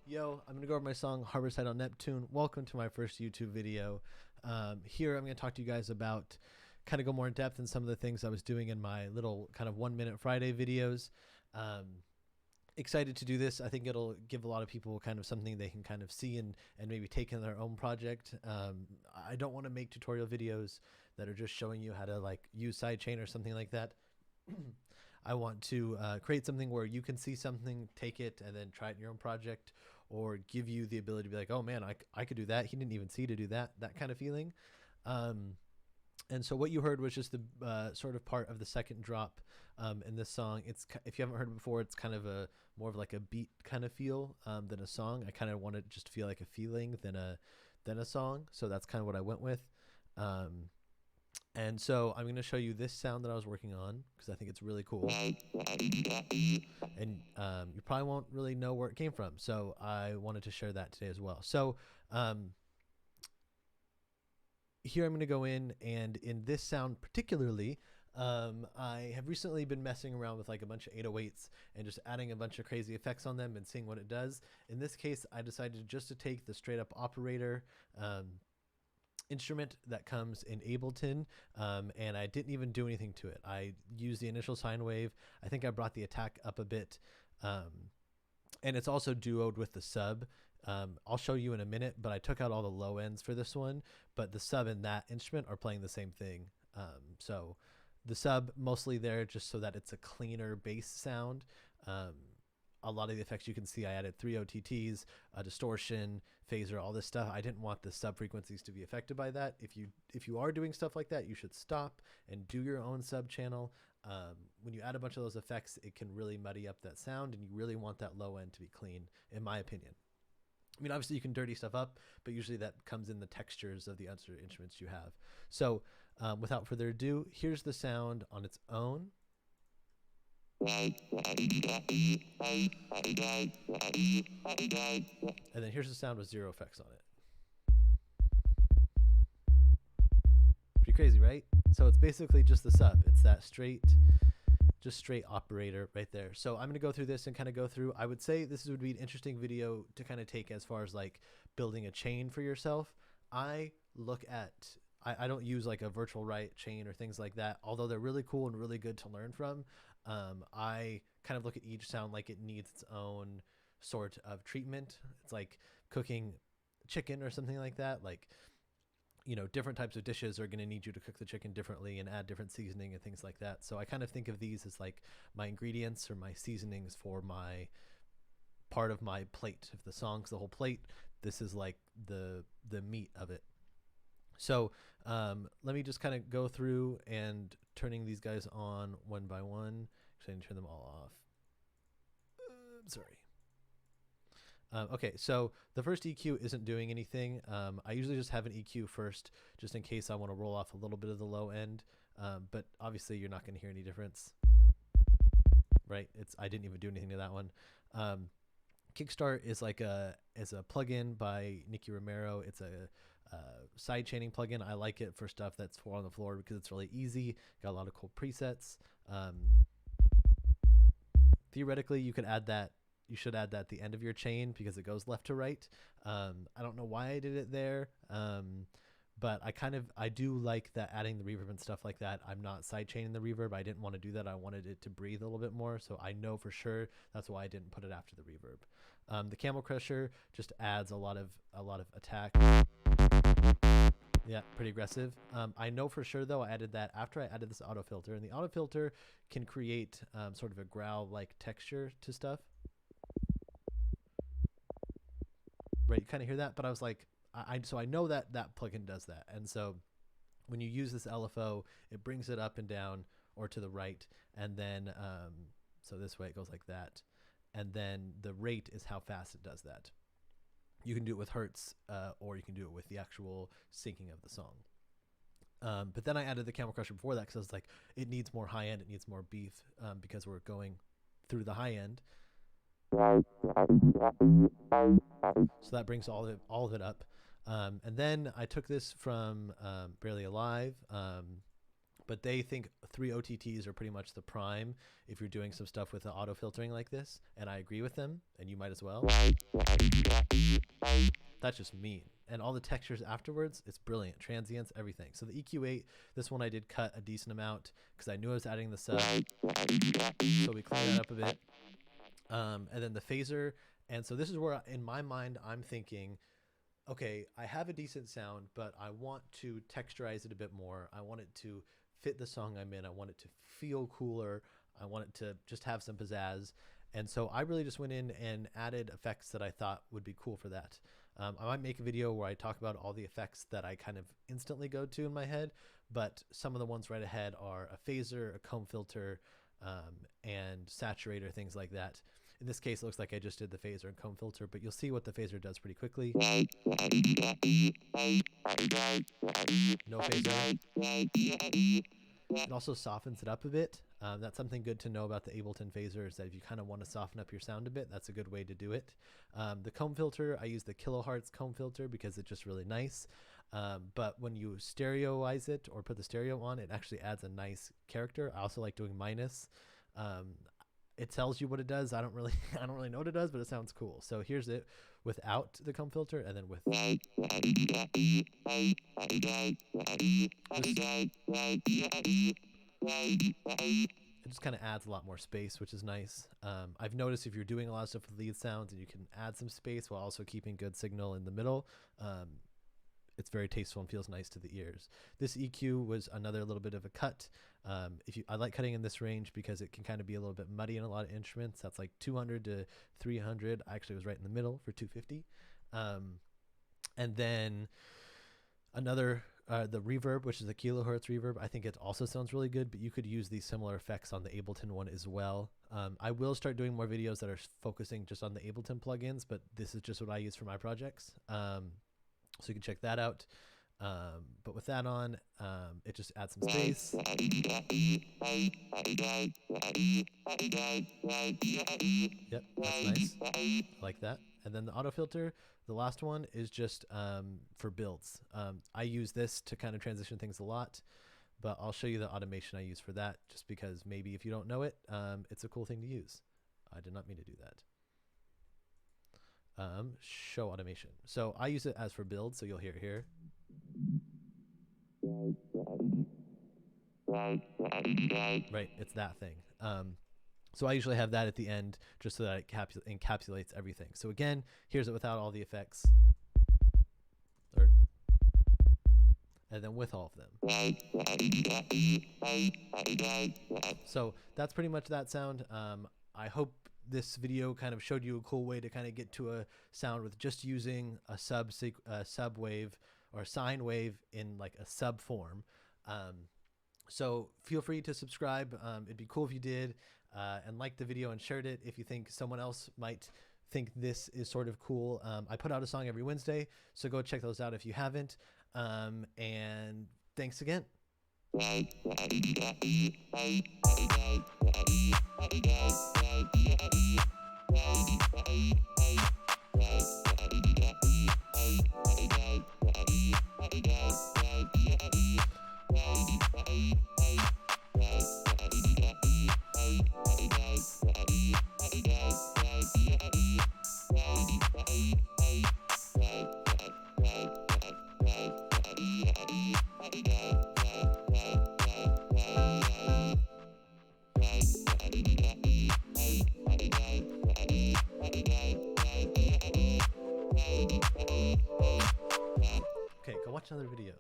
Yo, I'm going to go over my song Harborside on Neptune. Welcome to my first YouTube video. Here I'm going to talk to you guys about kind of go more in depth in some of the things I was doing in my little kind of 1 Minute Friday videos. Excited to do this. I think it'll give a lot of people kind of something they can kind of see and maybe take in their own project. I don't want to make tutorial videos that are just showing you how to like use sidechain or something like that. I want to create something where you can see something, take it, and then try it in your own project, or give you the ability to be like, oh man, I could do that. He didn't even see to do that kind of feeling. And so what you heard was just the sort of part of the second drop in this song. It's, if you haven't heard it before, it's kind of a more of like a beat kind of feel than a song. I kind of wanted it just to feel like a feeling than a song. So that's kind of what I went with. And so I'm going to show you this sound that I was working on because I think it's really cool. And you probably won't really know where it came from. So I wanted to share that today as well. So here I'm going to go in, and in this sound particularly, I have recently been messing around with like a bunch of 808s and just adding a bunch of crazy effects on them and seeing what it does. In this case, I decided just to take the straight up operator instrument that comes in Ableton, and I didn't even do anything to it. I used the initial sine wave. I think I brought the attack up a bit, and it's also duoed with the sub. I'll show you in a minute, but I took out all the low ends for this one, but the sub and that instrument are playing the same thing. So the sub mostly there just so that it's a cleaner bass sound. A lot of the effects you can see, I added 3 OTTs, a distortion, phaser, all this stuff. I didn't want the sub frequencies to be affected by that. If you are doing stuff like that, you should stop and do your own sub channel. When you add a bunch of those effects, it can really muddy up that sound, and you really want that low end to be clean, in my opinion. I mean, obviously you can dirty stuff up, but usually that comes in the textures of the other instruments you have. So without further ado, here's the sound on its own. And then here's the sound with zero effects on it. Pretty crazy, right? So it's basically just the sub. It's that straight operator right there. So I'm going to go through this and kind of go through, I would say this would be an interesting video to kind of take as far as like building a chain for yourself. I don't use like a virtual right chain or things like that, although they're really cool and really good to learn from. I kind of look at each sound like it needs its own sort of treatment. It's like cooking chicken or something like that. Like, you know, different types of dishes are going to need you to cook the chicken differently and add different seasoning and things like that. So I kind of think of these as like my ingredients or my seasonings for my part of my plate. If the song's the whole plate, this is like the meat of it. So let me just kind of go through and turning these guys on one by one. Actually, I need to turn them all off. Sorry. Okay, so the first EQ isn't doing anything. I usually just have an EQ first, just in case I want to roll off a little bit of the low end. But obviously, you're not going to hear any difference, right? I didn't even do anything to that one. Kickstart is like a plugin by Nicky Romero. It's a side chaining plugin. I like it for stuff that's 4 on the floor because it's really easy. Got a lot of cool presets. Theoretically, you could add that. You should add that at the end of your chain because it goes left to right. I don't know why I did it there, but I do like that, adding the reverb and stuff like that. I'm not sidechaining the reverb. I didn't want to do that. I wanted it to breathe a little bit more, so I know for sure that's why I didn't put it after the reverb. The camel crusher just adds a lot of attack. Yeah, pretty aggressive. I know for sure though I added that after I added this auto filter, and the auto filter can create sort of a growl like texture to stuff. Right, you kind of hear that, but I was like, so I know that plugin does that, and so when you use this LFO, it brings it up and down or to the right, and then so this way it goes like that, and then the rate is how fast it does that. You can do it with hertz, or you can do it with the actual syncing of the song. But then I added the camel crusher before that because I was like, it needs more high end, it needs more beef, because we're going through the high end. So that brings all of it up. And then I took this from Barely Alive, but they think 3 OTTs are pretty much the prime if you're doing some stuff with the auto filtering like this, and I agree with them, and you might as well. That's just mean. And all the textures afterwards, it's brilliant. Transients, everything. So the EQ8, this one I did cut a decent amount because I knew I was adding the sub. So we clean that up a bit. And then the phaser. And so this is where, in my mind, I'm thinking, okay, I have a decent sound, but I want to texturize it a bit more. I want it to fit the song I'm in. I want it to feel cooler. I want it to just have some pizzazz. And so I really just went in and added effects that I thought would be cool for that. I might make a video where I talk about all the effects that I kind of instantly go to in my head, but some of the ones right ahead are a phaser, a comb filter, and saturator, things like that. In this case, it looks like I just did the phaser and comb filter, but you'll see what the phaser does pretty quickly. No phaser. It also softens it up a bit. That's something good to know about the Ableton phaser, is that if you kind of want to soften up your sound a bit, that's a good way to do it. The comb filter, I use the kilohertz comb filter because it's just really nice. But when you stereoize it or put the stereo on, it actually adds a nice character. I also like doing minus. It tells you what it does. I don't really know what it does, but it sounds cool. So here's it without the comb filter, and then with. It just kind of adds a lot more space, which is nice. I've noticed if you're doing a lot of stuff with lead sounds and you can add some space while also keeping good signal in the middle, it's very tasteful and feels nice to the ears. This EQ was another little bit of a cut. I like cutting in this range because it can kind of be a little bit muddy in a lot of instruments. That's like 200 to 300. I actually was right in the middle for 250. And then another, the reverb, which is the kilohertz reverb. I think it also sounds really good, but you could use these similar effects on the Ableton one as well. I will start doing more videos that are focusing just on the Ableton plugins, but this is just what I use for my projects. So you can check that out. But with that on, it just adds some space. Yep, that's nice. I like that. And then the auto filter, the last one is just for builds. I use this to kind of transition things a lot, but I'll show you the automation I use for that, just because maybe if you don't know it, it's a cool thing to use. I did not mean to do that. Show automation. So I use it as for build, so you'll hear it here. Right, it's that thing. So I usually have that at the end just so that it encapsulates everything. So again, here's it without all the effects. And then with all of them. So that's pretty much that sound. I hope this video kind of showed you a cool way to kind of get to a sound with just using a sub wave or a sine wave in like a sub form. So feel free to subscribe. It'd be cool if you did, and like the video and shared it if you think someone else might think this is sort of cool. I put out a song every Wednesday, so go check those out if you haven't. And thanks again. Okay, go watch another video.